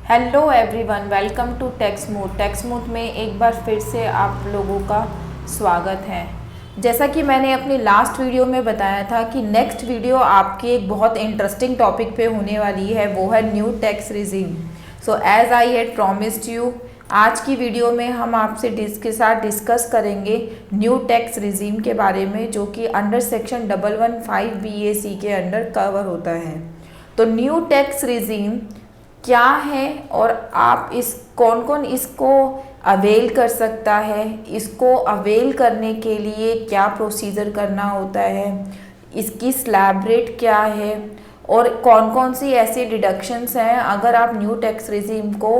Hello everyone, welcome to टेक्समूथ में एक बार फिर से आप लोगों का स्वागत है। जैसा कि मैंने अपनी लास्ट वीडियो में बताया था कि नेक्स्ट वीडियो आपकी एक बहुत इंटरेस्टिंग टॉपिक पे होने वाली है, वो है new tax regime. So as I had promised you, आज की वीडियो में हम आपसे के साथ डिस्कस करेंगे न्यू टैक्स रिजीम के बारे में, जो कि अंडर सेक्शन 115 BAC के अंडर कवर होता है। तो न्यू टैक्स रिजीम क्या है और आप इस कौन कौन इसको अवेल कर सकता है, इसको अवेल करने के लिए क्या प्रोसीजर करना होता है, इसकी स्लैब रेट क्या है और कौन कौन सी ऐसी डिडक्शंस हैं अगर आप न्यू टैक्स रिजीम को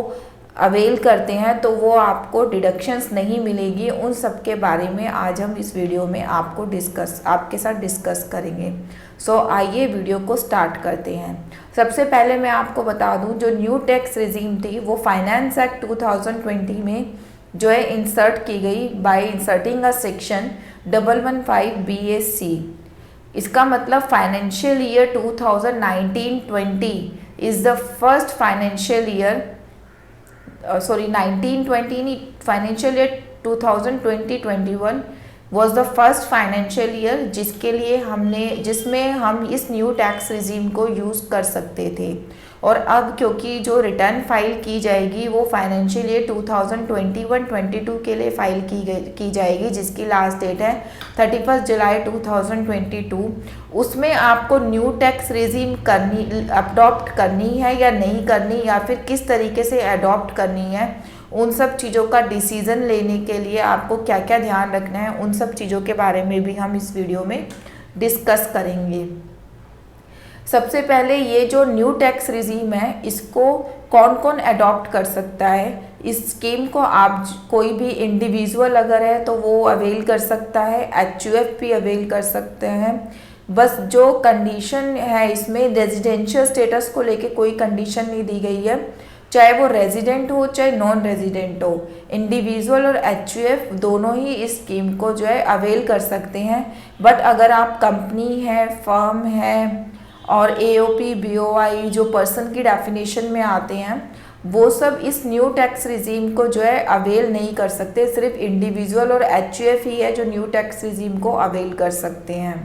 अवेल करते हैं तो वो आपको डिडक्शंस नहीं मिलेगी। उन सब के बारे में आज हम इस वीडियो में आपके साथ डिस्कस करेंगे। सो आइए वीडियो को स्टार्ट करते हैं। सबसे पहले मैं आपको बता दूं, जो न्यू टैक्स रिजीम थी वो फाइनेंस एक्ट 2020 में जो है इंसर्ट की गई bye inserting a section 115 BAC। इसका मतलब financial year 2019-20 is the first financial year 1920 financial year 2020-21 was the first financial year जिसमें हम इस न्यू टैक्स रिजीम को यूज़ कर सकते थे। और अब क्योंकि जो रिटर्न फाइल की जाएगी वो फाइनेंशियल ईयर 2021-22 के लिए फाइल की जाएगी, जिसकी लास्ट डेट है 31 जुलाई 2022। उसमें आपको न्यू टैक्स रिजीम अडॉप्ट करनी है या नहीं करनी, या फिर किस तरीके से अडॉप्ट करनी है, उन सब चीज़ों का डिसीज़न लेने के लिए आपको क्या क्या ध्यान रखना है, उन सब चीज़ों के बारे में भी हम इस वीडियो में डिस्कस करेंगे। सबसे पहले ये जो न्यू टैक्स रिजीम है इसको कौन कौन अडॉप्ट कर सकता है। इस स्कीम को आप कोई भी इंडिविजुअल अगर है तो वो अवेल कर सकता है, HUF भी अवेल कर सकते हैं। बस जो कंडीशन है इसमें रेजिडेंशियल स्टेटस को लेके कोई कंडीशन नहीं दी गई है, चाहे वो रेजिडेंट हो चाहे नॉन रेजिडेंट हो, इंडिविजुअल और HUF दोनों ही इस स्कीम को जो है अवेल कर सकते हैं। बट अगर आप कंपनी है, फर्म है और AOP BOI जो पर्सन की डेफिनेशन में आते हैं, वो सब इस न्यू टैक्स रिजीम को जो है अवेल नहीं कर सकते। सिर्फ इंडिविजुअल और HUF ही है जो न्यू टैक्स रिजीम को अवेल कर सकते हैं।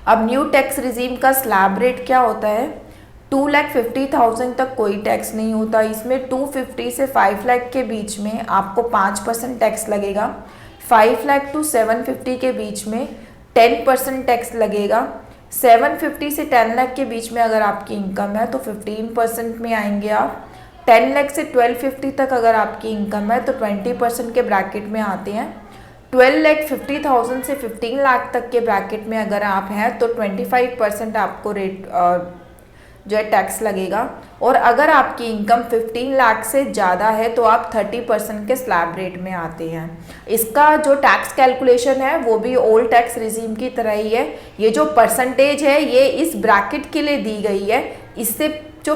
अब न्यू टैक्स रिजीम का स्लैब रेट क्या होता है? 2,50,000 तक कोई टैक्स नहीं होता। इसमें 250 से 5 लाख के बीच में आपको 5% टैक्स लगेगा। 5 लाख टू 750 के बीच में 10% टैक्स लगेगा। 750 से 10 लाख के बीच में अगर आपकी इनकम है तो 15% में आएंगे आप। 10 लाख से 1250 तक अगर आपकी इनकम है तो 20% के ब्रैकेट में आते हैं। 12,50,000 से 15 लाख तक के ब्रैकेट में अगर आप हैं तो 25% आपको रेट जो है टैक्स लगेगा। और अगर आपकी इनकम 15 लाख से ज़्यादा है तो आप 30% के स्लैब रेट में आते हैं। इसका जो टैक्स कैलकुलेशन है वो भी ओल्ड टैक्स रिजीम की तरह ही है। ये जो परसेंटेज है ये इस ब्रैकेट के लिए दी गई है। इससे जो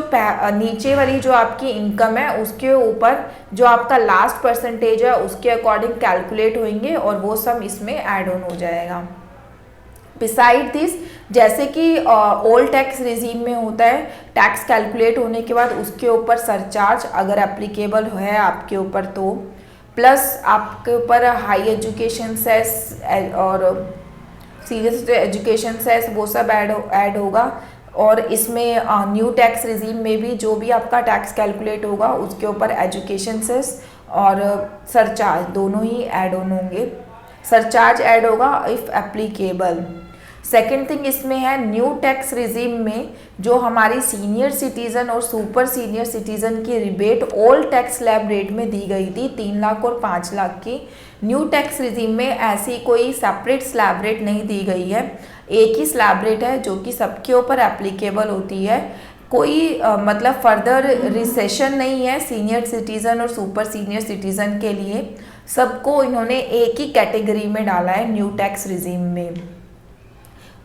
नीचे वाली जो आपकी इनकम है उसके ऊपर जो आपका लास्ट परसेंटेज है उसके अकॉर्डिंग कैलकुलेट होंगे और वो सब इसमें ऐड ऑन हो जाएगा। बिसाइड दिस, जैसे कि ओल्ड टैक्स रिजीम में होता है, टैक्स कैलकुलेट होने के बाद उसके ऊपर सरचार्ज अगर एप्लीकेबल है आपके ऊपर तो, प्लस आपके ऊपर हाई एजुकेशन सेस और सीरियस एजुकेशन सेस वो सब ऐड होगा। और इसमें न्यू टैक्स रिजीम में भी जो भी आपका टैक्स कैलकुलेट होगा उसके ऊपर एजुकेशन सेस और सरचार्ज दोनों ही ऐड ऑन होंगे। सरचार्ज ऐड होगा इफ़ एप्लीकेबल। सेकेंड थिंग इसमें है, न्यू टैक्स रिजीम में जो हमारी सीनियर सिटीज़न और सुपर सीनियर सिटीज़न की rebate old tax slab rate में दी गई थी 3 लाख और 5 लाख की, न्यू टैक्स रिजीम में ऐसी कोई सेपरेट स्लैब रेट नहीं दी गई है। एक ही स्लैब रेट है जो कि सबके ऊपर एप्लीकेबल होती है। कोई मतलब फर्दर रिसेशन नहीं है सीनियर सिटीज़न और सुपर सीनियर सिटीज़न के लिए। सबको इन्होंने एक ही कैटेगरी में डाला है न्यू टैक्स रिजीम में।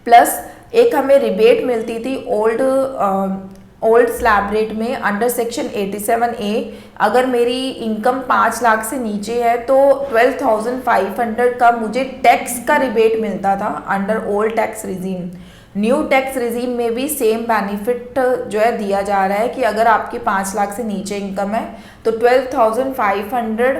प्लस एक हमें रिबेट मिलती थी ओल्ड स्लैब रेट में अंडर सेक्शन 87A। अगर मेरी इनकम 5 लाख से नीचे है तो 12,500 का मुझे टैक्स का रिबेट मिलता था under old tax regime. New tax regime में भी सेम बेनिफिट जो है दिया जा रहा है कि अगर आपकी 5 लाख से नीचे इनकम है तो 12,500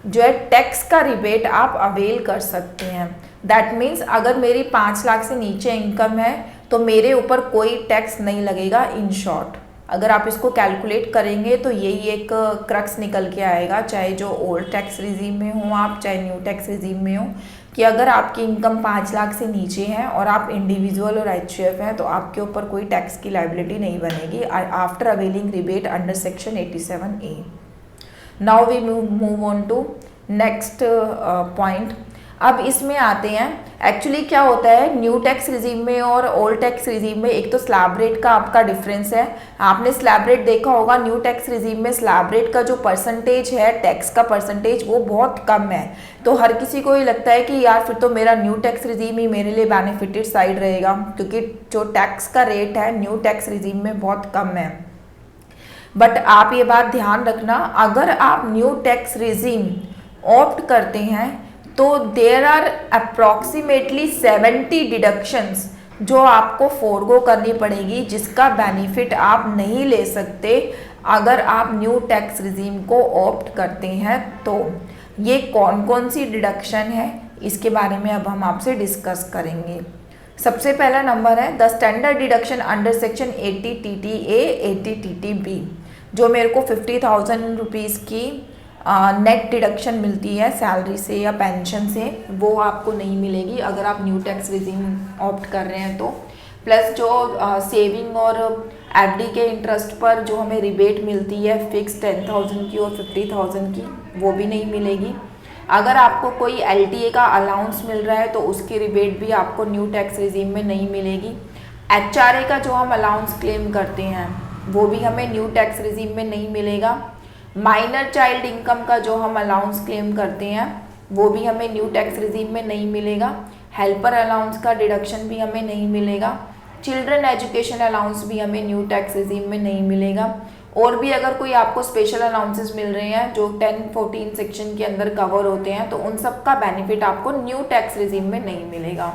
जो है टैक्स का रिबेट आप अवेल कर सकते हैं। दैट मीन्स अगर मेरी 5 लाख से नीचे इनकम है तो मेरे ऊपर कोई टैक्स नहीं लगेगा। इन शॉर्ट अगर आप इसको कैलकुलेट करेंगे तो यही एक क्रक्स निकल के आएगा, चाहे जो ओल्ड टैक्स रिजीम में हो आप, चाहे न्यू टैक्स रिजीम में हो, कि अगर आपकी इनकम 5 लाख से नीचे है और आप इंडिविजुअल और एचयूएफ हैं तो आपके ऊपर कोई टैक्स की लायबिलिटी नहीं बनेगी after availing rebate under section 87A। Now we move on to next point. अब इसमें आते हैं, एक्चुअली क्या होता है न्यू टैक्स रिजीम में और ओल्ड टैक्स रिजीम में, एक तो स्लैब रेट का आपका डिफरेंस है। आपने स्लैब रेट देखा होगा, न्यू टैक्स रिजीम में स्लैब रेट का जो परसेंटेज है, टैक्स का परसेंटेज, वो बहुत कम है। तो हर किसी को ये लगता है कि यार फिर तो मेरा न्यू टैक्स रिजीम ही मेरे लिए बेनिफिटेड साइड रहेगा, क्योंकि जो टैक्स का रेट है न्यू टैक्स रिजीम में बहुत कम है। बट आप ये बात ध्यान रखना, अगर आप न्यू टैक्स रिजीम ऑप्ट करते हैं तो देयर आर अप्रॉक्सीमेटली 70 डिडक्शंस जो आपको फोरगो करनी पड़ेगी, जिसका बेनिफिट आप नहीं ले सकते अगर आप न्यू टैक्स रिजीम को ऑप्ट करते हैं। तो ये कौन कौन सी डिडक्शन है इसके बारे में अब हम आपसे डिस्कस करेंगे। सबसे पहला नंबर है the standard deduction under section 80 TTA 80 TTB, जो मेरे को 50,000 रुपीज़ की नेट डिडक्शन मिलती है सैलरी से या पेंशन से, वो आपको नहीं मिलेगी अगर आप न्यू टैक्स रिजीम ऑप्ट कर रहे हैं तो। प्लस जो सेविंग और एफडी के इंटरेस्ट पर जो हमें रिबेट मिलती है फिक्स 10,000 की और 50,000 की, वो भी नहीं मिलेगी। अगर आपको कोई एलटीए का अलाउंस मिल रहा है तो उसकी रिबेट भी आपको न्यू टैक्स रिजीम में नहीं मिलेगी। एचआरए का जो हम अलाउंस क्लेम करते हैं वो भी हमें न्यू टैक्स रिजीम में नहीं मिलेगा। माइनर चाइल्ड इनकम का जो हम अलाउंस क्लेम करते हैं वो भी हमें न्यू टैक्स रिजीम में नहीं मिलेगा। हेल्पर अलाउंस का डिडक्शन भी हमें नहीं मिलेगा। चिल्ड्रन एजुकेशन अलाउंस भी हमें न्यू टैक्स रिजीम में नहीं मिलेगा। और भी अगर कोई आपको स्पेशल अलाउंसेस मिल रहे हैं जो 10-14 सेक्शन के अंदर कवर होते हैं तो उन सब का बेनिफिट आपको न्यू टैक्स रिजीम में नहीं मिलेगा।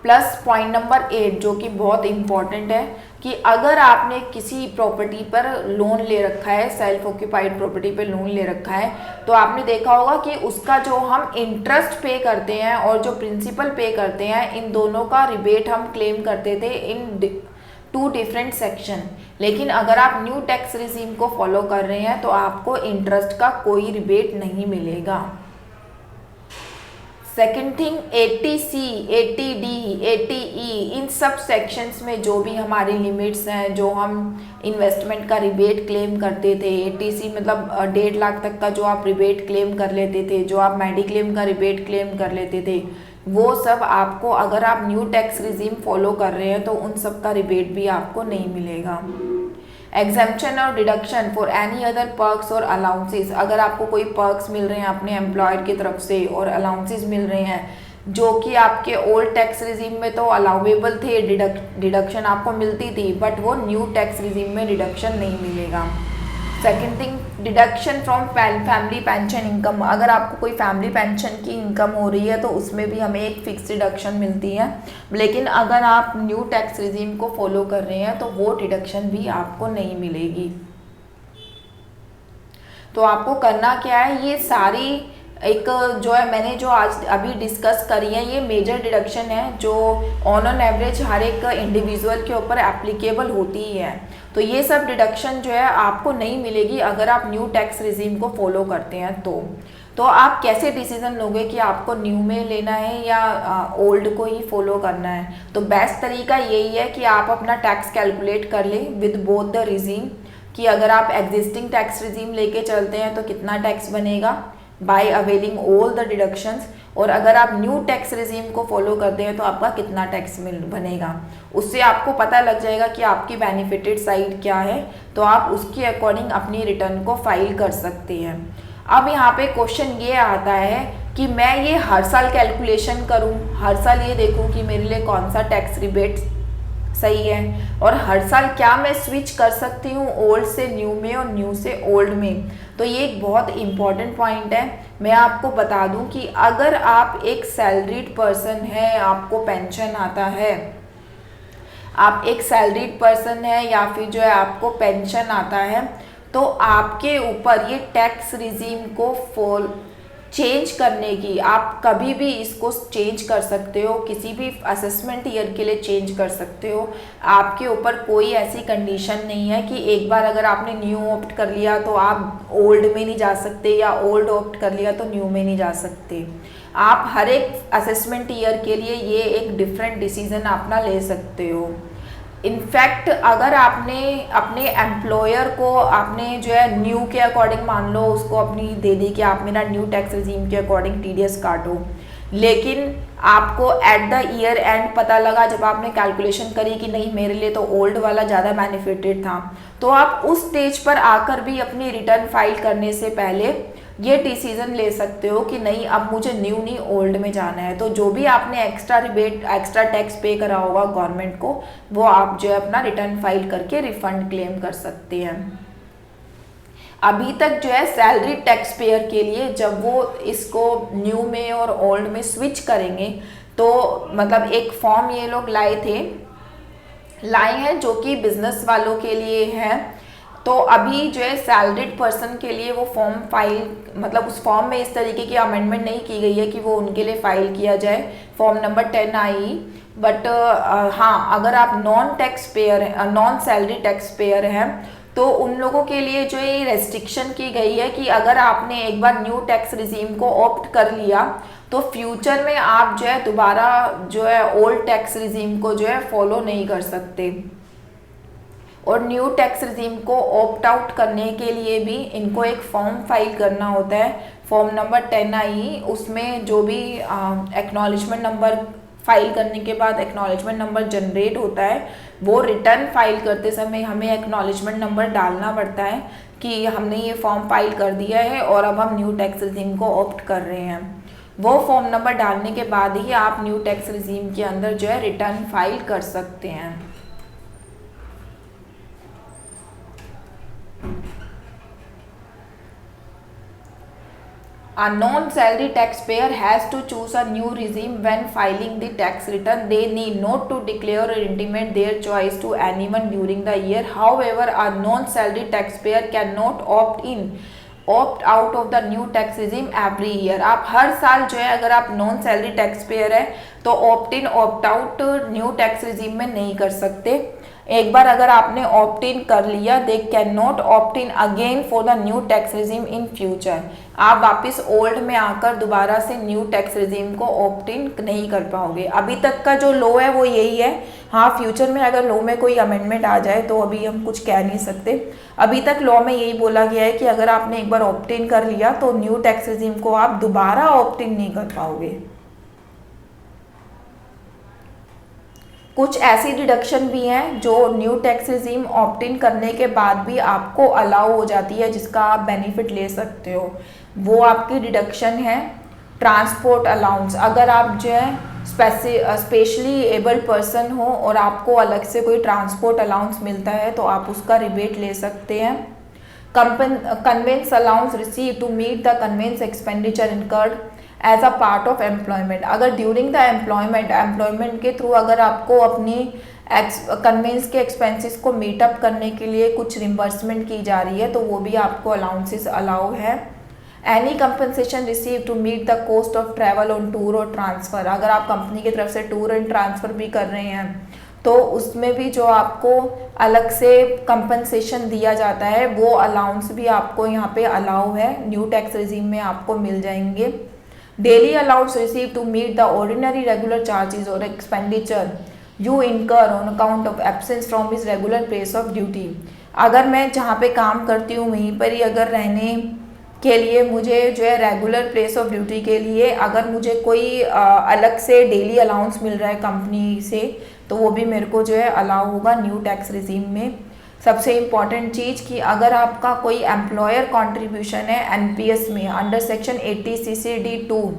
प्लस पॉइंट नंबर 8 जो कि बहुत इम्पॉर्टेंट है कि अगर आपने किसी प्रॉपर्टी पर लोन ले रखा है, सेल्फ ऑक्यूपाइड प्रॉपर्टी पर लोन ले रखा है, तो आपने देखा होगा कि उसका जो हम इंटरेस्ट पे करते हैं और जो प्रिंसिपल पे करते हैं, इन दोनों का रिबेट हम क्लेम करते थे इन 2 डिफरेंट सेक्शन। लेकिन अगर आप न्यू टैक्स रिजीम को फॉलो कर रहे हैं तो आपको इंटरेस्ट का कोई रिबेट नहीं मिलेगा। Second thing 80C, 80D, 80E, इन सब सेक्शंस में जो भी हमारी लिमिट्स हैं, जो हम इन्वेस्टमेंट का रिबेट क्लेम करते थे, 80C मतलब 1.5 लाख तक का जो आप रिबेट क्लेम कर लेते थे, जो आप मेडिक्लेम का रिबेट क्लेम कर लेते थे, वो सब आपको अगर आप न्यू टैक्स रिजीम फॉलो कर रहे हैं तो उन सब का रिबेट भी आपको नहीं मिलेगा। एग्जेम्पशन और deduction for any other perks और अलाउंसेस, अगर आपको कोई पर्क्स मिल रहे हैं अपने एम्प्लॉयर की तरफ से और अलाउंसेस मिल रहे हैं जो कि आपके ओल्ड टैक्स रिजीम में तो अलाउेबल थे, डिडक्शन आपको मिलती थी, बट वो न्यू टैक्स रिजीम में डिडक्शन नहीं मिलेगा। Second thing deduction from family pension income, अगर आपको कोई फैमिली पेंशन की इनकम हो रही है तो उसमें भी हमें एक फिक्स डिडक्शन मिलती है, लेकिन अगर आप न्यू टैक्स रिजीम को फॉलो कर रहे हैं तो वो डिडक्शन भी आपको नहीं मिलेगी। तो आपको करना क्या है, ये सारी एक जो है मैंने जो आज अभी डिस्कस करी है ये मेजर डिडक्शन है जो ऑन एवरेज हर एक इंडिविजुअल के ऊपर एप्लीकेबल होती ही है। तो ये सब डिडक्शन जो है आपको नहीं मिलेगी अगर आप न्यू टैक्स रिजीम को फॉलो करते हैं तो आप कैसे डिसीजन लोगे कि आपको न्यू में लेना है या ओल्ड को ही फॉलो करना है। तो बेस्ट तरीका यही है कि आप अपना टैक्स कैलकुलेट कर लें विद बोथ द रिजीम, कि अगर आप एग्जिस्टिंग टैक्स रिजीम लेके चलते हैं तो कितना टैक्स बनेगा by availing all the deductions, और अगर आप न्यू टैक्स रिजीम को फॉलो करते हैं तो आपका कितना टैक्स बनेगा। उससे आपको पता लग जाएगा कि आपकी बेनिफिटेड साइड क्या है, तो आप उसके अकॉर्डिंग अपनी रिटर्न को फाइल कर सकते हैं। अब यहाँ पे क्वेश्चन ये आता है कि मैं ये हर साल कैलकुलेशन करूँ, हर साल ये देखूँ कि मेरे लिए कौन सा टैक्स रिबेट सही है, और हर साल क्या मैं स्विच कर सकती हूँ ओल्ड से न्यू में और न्यू से ओल्ड में। तो ये एक बहुत इम्पॉर्टेंट पॉइंट है। मैं आपको बता दूं कि अगर आप एक सैलरीड पर्सन है, आपको पेंशन आता है, आप एक सैलरीड पर्सन है या फिर जो है आपको पेंशन आता है, तो आपके ऊपर ये टैक्स रिजीम को चेंज करने की, आप कभी भी इसको चेंज कर सकते हो, किसी भी असेसमेंट ईयर के लिए चेंज कर सकते हो। आपके ऊपर कोई ऐसी कंडीशन नहीं है कि एक बार अगर आपने न्यू ऑप्ट कर लिया तो आप ओल्ड में नहीं जा सकते, या ओल्ड ऑप्ट कर लिया तो न्यू में नहीं जा सकते। आप हर एक असेसमेंट ईयर के लिए ये एक डिफरेंट डिसीजन अपना ले सकते हो। इनफैक्ट अगर आपने अपने एम्प्लॉयर को आपने जो है न्यू के अकॉर्डिंग मान लो उसको अपनी दे दी कि आप मेरा न्यू टैक्स रिजीम के अकॉर्डिंग टीडीएस काटो, लेकिन आपको एट द ईयर एंड पता लगा जब आपने कैलकुलेशन करी कि नहीं मेरे लिए तो ओल्ड वाला ज़्यादा बेनिफिटेड था, तो आप उस स्टेज पर आकर भी अपनी रिटर्न फाइल करने से पहले ये डिसीजन ले सकते हो कि नहीं अब मुझे न्यू नहीं ओल्ड में जाना है। तो जो भी आपने एक्स्ट्रा रिबेट एक्स्ट्रा टैक्स पे करा होगा गवर्नमेंट को, वो आप जो है अपना रिटर्न फाइल करके रिफंड क्लेम कर सकते हैं। अभी तक जो है सैलरी टैक्स पेयर के लिए जब वो इसको न्यू में और ओल्ड में स्विच करेंगे तो मतलब एक फॉर्म ये लोग लाए हैं जो कि बिजनेस वालों के लिए है। तो अभी जो है सैलरीड पर्सन के लिए वो फॉर्म फाइल मतलब उस फॉर्म में इस तरीके की अमेंडमेंट नहीं की गई है कि वो उनके लिए फाइल किया जाए, फॉर्म नंबर 10 आई। बट हाँ, अगर आप नॉन सैलरी टैक्स पेयर हैं तो उन लोगों के लिए जो ये रेस्ट्रिक्शन की गई है कि अगर आपने एक बार न्यू टैक्स रिजीम को ऑप्ट कर लिया तो फ्यूचर में आप जो है दोबारा जो है ओल्ड टैक्स रिजीम को जो है फॉलो नहीं कर सकते। और न्यू टैक्स रिजीम को ऑप्ट आउट करने के लिए भी इनको एक फॉर्म फाइल करना होता है, फॉर्म नंबर 10 आई। उसमें जो भी एक्नॉलेजमेंट नंबर फाइल करने के बाद एक्नॉलेजमेंट नंबर जनरेट होता है, वो रिटर्न फाइल करते समय हमें एक्नॉलेजमेंट नंबर डालना पड़ता है कि हमने ये फॉर्म फाइल कर दिया है और अब हम न्यू टैक्स रिजीम को ऑप्ट कर रहे हैं। वो फॉर्म नंबर डालने के बाद ही आप न्यू टैक्स रिजीम के अंदर जो है रिटर्न फाइल कर सकते हैं। A non-salary taxpayer has to choose a new regime when filing the tax return. They need not to declare or intimate their choice to anyone during the year. However, a non-salary taxpayer cannot opt out of the new tax regime every year. आप हर साल जो है अगर आप non salary tax payer है तो opt इन opt out new tax regime में नहीं कर सकते। एक बार अगर आपने ऑप्ट इन कर लिया, they can not opt in again for the new tax regime in future. आप वापस ओल्ड में आकर दोबारा से न्यू टैक्स रिजीम को ऑप्ट इन नहीं कर पाओगे। अभी तक का जो लॉ है वो यही है। हाँ, फ्यूचर में अगर लॉ में कोई अमेंडमेंट आ जाए तो अभी हम कुछ कह नहीं सकते। अभी तक लॉ में यही बोला गया है कि अगर आपने एक बार ऑप्ट इन कर लिया तो न्यू टैक्स रिजीम को आप दोबारा ऑप्ट इन नहीं कर पाओगे। कुछ ऐसी डिडक्शन भी हैं जो न्यू टैक्स रिजीम ऑप्ट इन करने के बाद भी आपको अलाउ हो जाती है, जिसका आप बेनिफिट ले सकते हो। वो आपकी डिडक्शन है ट्रांसपोर्ट अलाउंस। अगर आप जो है स्पेशली एबल्ड पर्सन हो और आपको अलग से कोई ट्रांसपोर्ट अलाउंस मिलता है तो आप उसका रिबेट ले सकते हैं। Conveyance allowance received to meet the conveyance expenditure incurred as a part of employment. अगर ड्यूरिंग द एम्प्लॉयमेंट के थ्रू अगर आपको अपनी कन्वेंस के एक्सपेंसेस को मीटअप करने के लिए कुछ रिम्बर्समेंट की जा रही है तो वो भी आपको अलाउंसेस अलाउ है। Any compensation received to meet the cost of travel on tour और ट्रांसफ़र। अगर आप कंपनी की तरफ से टूर एंड ट्रांसफ़र भी कर रहे हैं तो उसमें भी जो आपको अलग से कंपनसेशन दिया जाता है वो अलाउंस भी आपको यहाँ पे अलाउ है, न्यू टैक्स रिजीम में आपको मिल जाएंगे। Daily allowance received to meet the ordinary regular charges और expenditure you incur on account of absence from his regular place of duty. अगर मैं जहाँ पे काम करती हूँ वहीं पर ही अगर रहने के लिए मुझे जो है रेगुलर प्लेस ऑफ ड्यूटी के लिए अगर मुझे कोई अलग से डेली अलाउंस मिल रहा है कंपनी से तो वो भी मेरे को जो है अलाउ होगा न्यू टैक्स रिजीम में। सबसे इम्पॉर्टेंट चीज़ कि अगर आपका कोई एम्प्लॉयर कंट्रीब्यूशन है एनपीएस में अंडर सेक्शन 80 CCD 2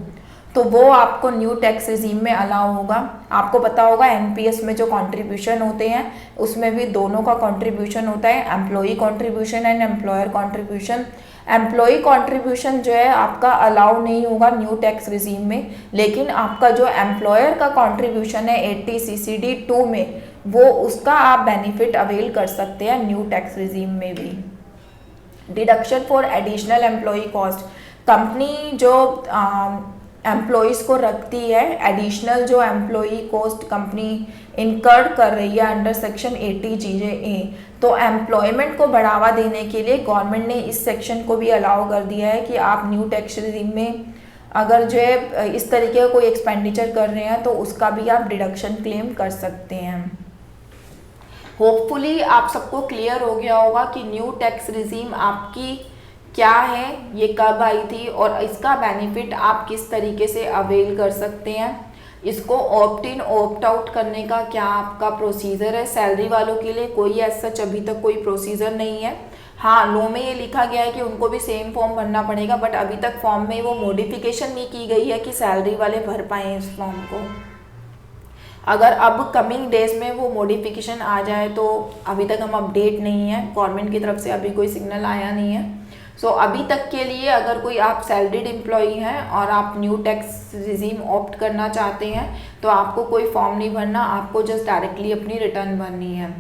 तो वो आपको न्यू टैक्स रिजीम में अलाउ होगा। आपको पता होगा एनपीएस में जो कंट्रीब्यूशन होते हैं उसमें भी दोनों का कंट्रीब्यूशन होता है, employee contribution and employer contribution. Employee contribution जो है आपका अलाउ नहीं होगा न्यू टैक्स रिजीम में, लेकिन आपका जो एम्प्लॉयर का कंट्रीब्यूशन है 80 CCD 2 में वो उसका आप बेनिफिट अवेल कर सकते हैं न्यू टैक्स रिजीम में भी। Deduction for additional employ cost, company जो एम्प्लॉयज़ को रखती है, एडिशनल जो एम्प्लॉय कॉस्ट कंपनी इनकर्ड कर रही है अंडर सेक्शन 80(G)(a), तो एम्प्लॉयमेंट को बढ़ावा देने के लिए गवर्नमेंट ने इस सेक्शन को भी अलाउ कर दिया है कि आप न्यू टैक्स रिजीम में अगर जो है इस तरीके का कोई एक्सपेंडिचर कर रहे हैं तो उसका भी आप डिडक्शन क्लेम कर सकते हैं। होपफुली आप सबको क्लियर हो गया होगा कि न्यू टैक्स रिजीम आपकी क्या है, ये कब आई थी और इसका बेनिफिट आप किस तरीके से अवेल कर सकते हैं। इसको ऑप्ट इन ऑप्ट आउट करने का क्या आपका प्रोसीजर है। सैलरी वालों के लिए कोई ऐसा सच अभी तक कोई प्रोसीजर नहीं है। हाँ, लॉ में ये लिखा गया है कि उनको भी सेम फॉर्म भरना पड़ेगा, बट अभी तक फॉर्म में वो मॉडिफिकेशन नहीं की गई है कि सैलरी वाले भर पाएँ इस फॉर्म को। अगर अब कमिंग डेज में वो मॉडिफिकेशन आ जाए तो अभी तक हम अपडेट नहीं है, गवर्नमेंट की तरफ से अभी कोई सिग्नल आया नहीं है। सो अभी तक के लिए अगर कोई आप सैलरीड एम्प्लॉय हैं और आप न्यू टैक्स रिजीम ऑप्ट करना चाहते हैं तो आपको कोई फॉर्म नहीं भरना, आपको जस्ट डायरेक्टली अपनी रिटर्न भरनी है।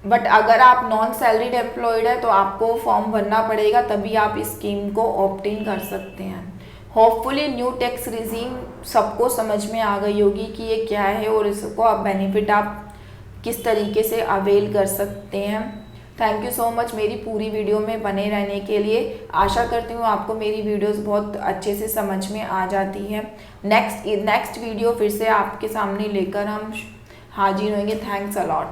बट अगर आप नॉन सैलरीड एम्प्लॉयड है तो आपको फॉर्म भरना पड़ेगा, तभी आप इस स्कीम को ऑप्ट इन कर सकते हैं। होपफुली न्यू टैक्स रिजीम सबको समझ में आ गई होगी कि ये क्या है और इसको आप बेनिफिट आप किस तरीके से अवेल कर सकते हैं। थैंक यू सो मच मेरी पूरी वीडियो में बने रहने के लिए। आशा करती हूँ आपको मेरी वीडियोस बहुत अच्छे से समझ में आ जाती है। नेक्स्ट वीडियो फिर से आपके सामने लेकर हम हाजिर होंगे। Thanks a lot.